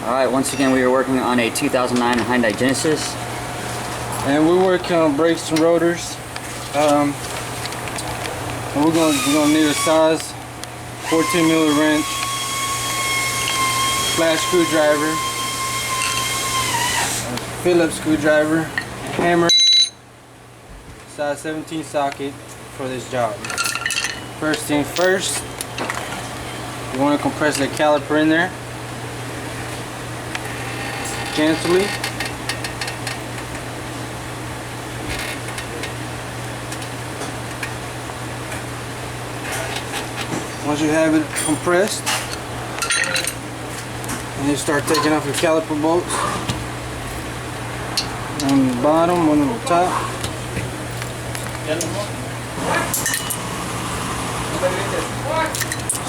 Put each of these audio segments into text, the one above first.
Alright, once again we are working on a 2009 Hyundai Genesis. And we're working on brakes and rotors. And we're gonna need a size 14mm wrench, flash screwdriver, a Phillips screwdriver, a hammer, size 17 socket for this job. First thing first, you want to compress the caliper in there gently. Once you have it compressed, and you start taking off your caliper bolts. One on the bottom, one on the top.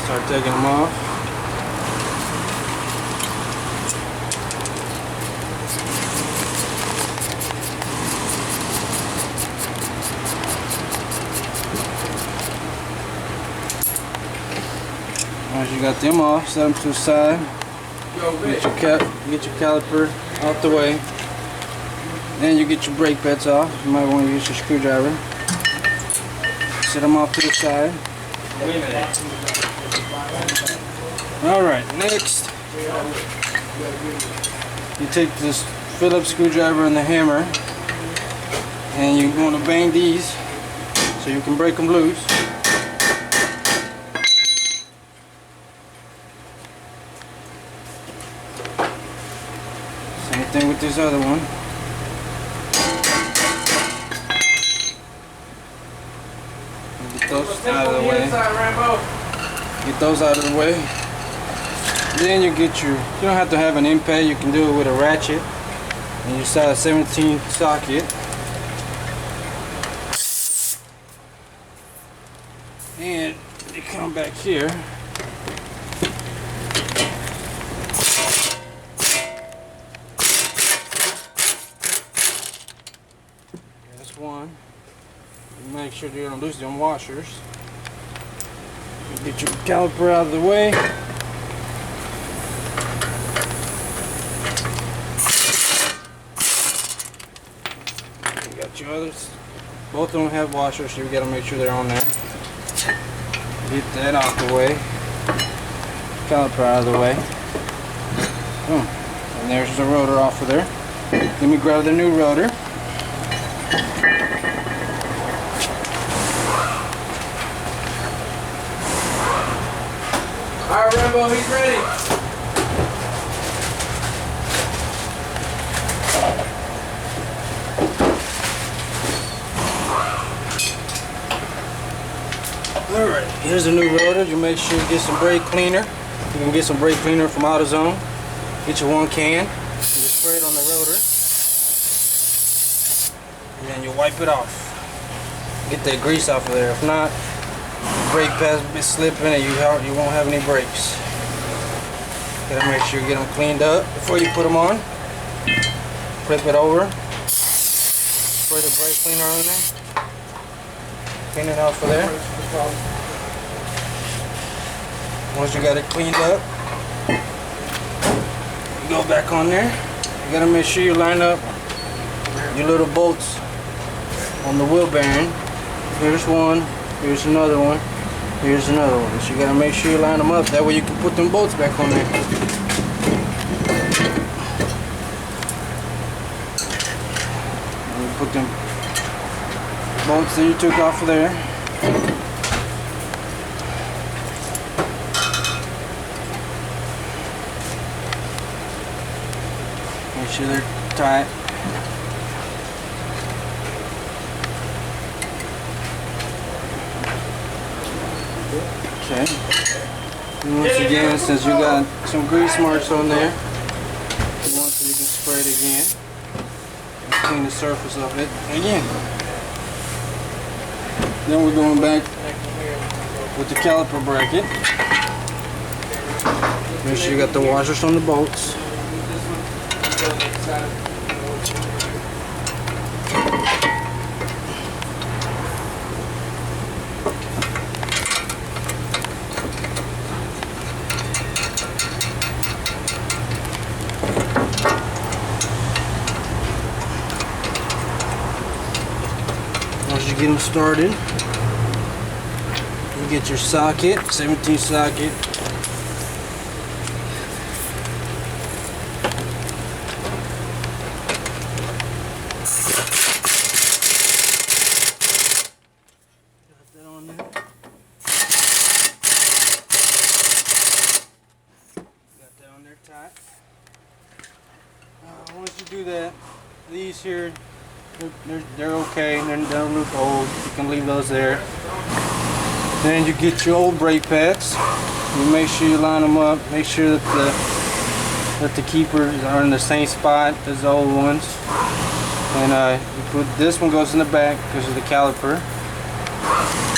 Start taking them off. Once you got them off, set them to the side. Get your caliper out the way. Then you get your brake pads off. You might want to use your screwdriver. Set them off to the side. Alright, next you take this Phillips screwdriver and the hammer, and you want to bang these so you can break them loose. Same thing with this other one. Get those out of the way. Get those out of the way. Then you get your, you don't have to have an impact, you can do it with a ratchet and your size 17 socket. And you come back here. That's one. You make sure you don't lose them washers. You get your caliper out of the way. Your others, both of them have washers, so you gotta make sure they're on there. Get that out the way. Caliper out of the way. Boom. And there's the rotor off of there. Let me grab the new rotor. Alright, Rambo, he's ready. Alright, here's the new rotor. You make sure you get some brake cleaner. You can get some brake cleaner from AutoZone. Get your 1 can. You just spray it on the rotor. And then you wipe it off. Get that grease off of there. If not, the brake pads will be slipping and you won't have any brakes. Gotta make sure you get them cleaned up before you put them on. Flip it over. Spray the brake cleaner on there. Clean it off of there. Once you got it cleaned up, you go back on there. You gotta make sure you line up your little bolts on the wheel bearing. Here's one, here's another one, here's another one. So you gotta make sure you line them up. That way you can put them bolts back on there. And you put them bolts that you took off of there. Make sure they're tight. Okay. And once again, since you got some grease marks on there, you can spray it again and clean the surface of it again. Then we're going back with the caliper bracket. Make sure you got the washers on the bolts. get them started. You get your socket, 17 socket. Got that on there. Got that on there tight. Once you do that, these here, they're okay. They don't look old. You can leave those there. Then you get your old brake pads. You make sure you line them up. Make sure that the keepers are in the same spot as the old ones. And you put this one goes in the back because of the caliper.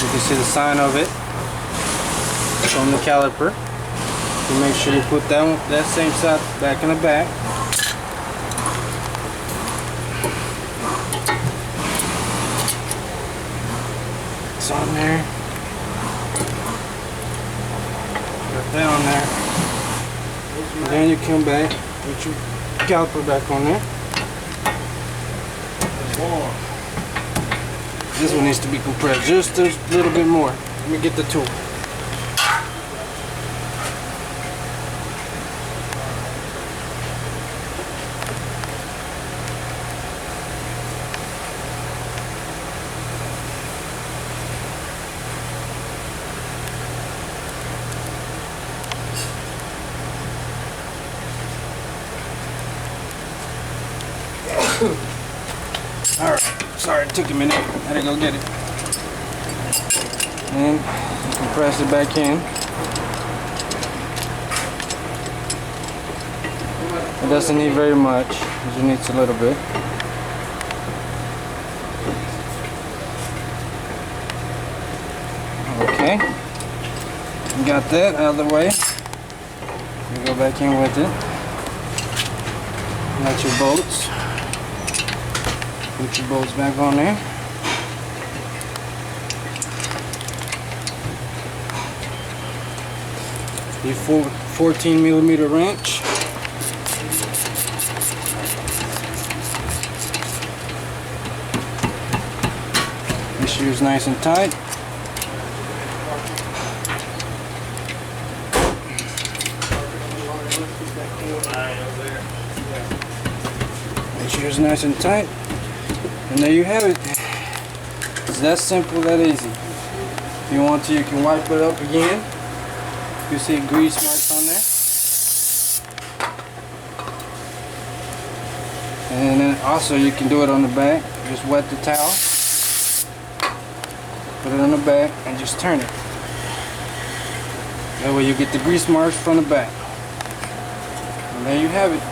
You can see the sign of it on the caliper. You make sure you put that same side back in the back. It's on there. Got that on there. And then you come back, put your caliper back on there. This one needs to be compressed just a little bit more. Let me get the tool. Alright, sorry it took a minute. Had to go get it. And you can press it back in. It doesn't need very much, it just needs a little bit. Okay. You got that out of the way. You go back in with it. Got your bolts. Put your bolts back on there. Your 14mm wrench. Make sure it's nice and tight. Make sure it's nice and tight. And there you have it. It's that simple, that easy. If you want to, you can wipe it up again. You see grease marks on there. And then also you can do it on the back. Just wet the towel, put it on the back, and just turn it. That way you get the grease marks from the back. And there you have it.